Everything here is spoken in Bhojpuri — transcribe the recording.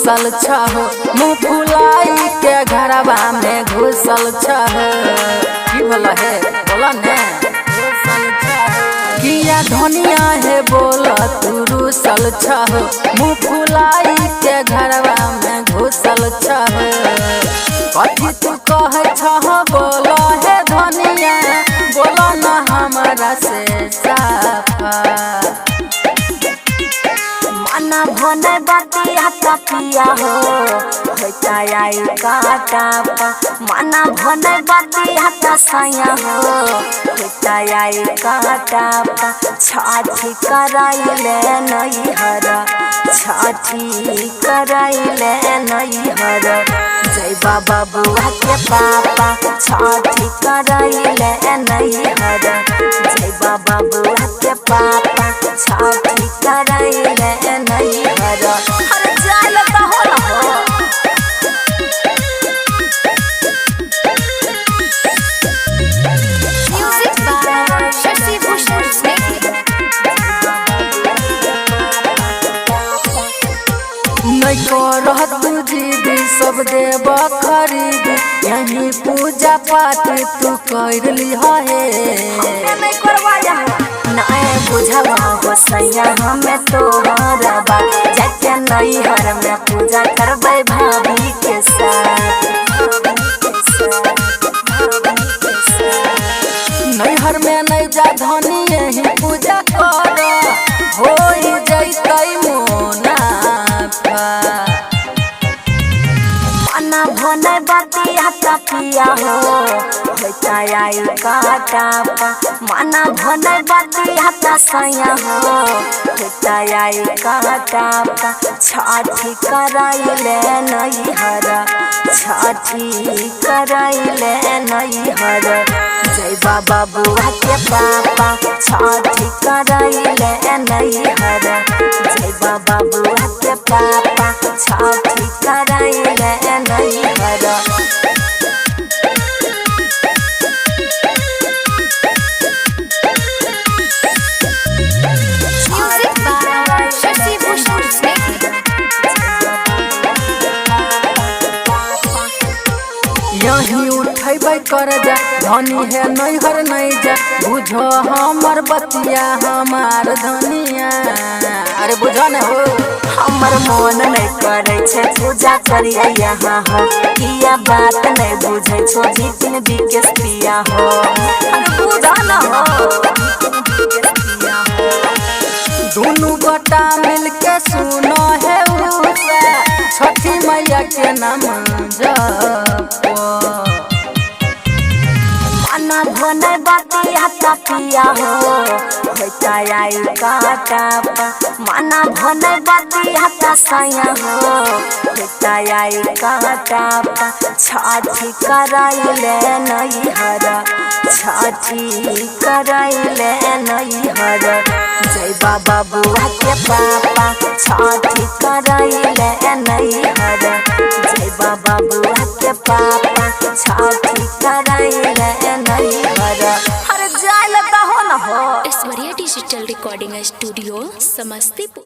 रूसल छह, मुँह फुलाई के घरवा में घुसल छह। की भला है बोला ने किया धनिया है बोला तू रूसल छह, मुँह फुलाई के घरवा में घुसल छह। कथी तू कहे छह बोला है धनिया, बोला न हमारा से साफा। माना भने बाती हता पिया हो होता आई काटा पा। माना भने बाती हता साया हो होता आई काटा पा। छाठी कराइले नहीं हरा, छाठी कराइले नहीं हरा। जय बाबा बुआ के पापा छाठी कराइले नहीं हरा। जय बाबा बुआ के पापा छाठी कराइले नहीं हरा। अरे जाल तो हो हो म्यूजिक बाय शशि भूषण नहीं करह तू जीदी सब देव खरीद, यही पूजा पाठ तू कर लिह है। नहीं करवाया नहीं बुझवा हो सैया हमें तोहरा बा। जाके नैहर में पूजा करबै भाभी के साथ। नैहर में नहीं जा धनी यही पूजा कर, हो जैतै मुनाफा। माना भने बाती हता पिया हो होता आई काटा पा। माना भने बाती हता साया हो होता आई काटा पा। छाठी कराइले नहीं हरा, छाठी कराइले नहीं हरा। जय बाबा बुआ के पापा छाठी कराइले नहीं हरा। जय बाबा बुआ के पापा छाठी कराइले नहीं हरा। म्यूजिक बाय शशि भूषण यही उठेबै कर जा धनी है नैहर नहीं जा। बुझो हमर बतिया हमार धनिया, अरे बुझो न हो। हमर मन नहीं करे छे पूजा करिया यहाँ हो। किया बात नहीं बुझे छो जीतिन बिकेस पिया हो। अरे बुझा न हो दोनों गोटा मिलके सुनो है उषा, छठी मैया के नाम जपो। माना भने बाती हता पिया हो होता आई काटा पा। माना भने बाती हता साया हो होता आई काटा पा। छाठी कराइले नहीं हरा, छाठी कराइले नहीं हरा। जय बाबा बुआ के पापा छाठी कराइले नहीं हरा। जय बाबा बुआ के पापा छाठी कराइले नहीं हरा। अरे जाल तो हो न हो। Aishwarya digital recording studio Samastipur.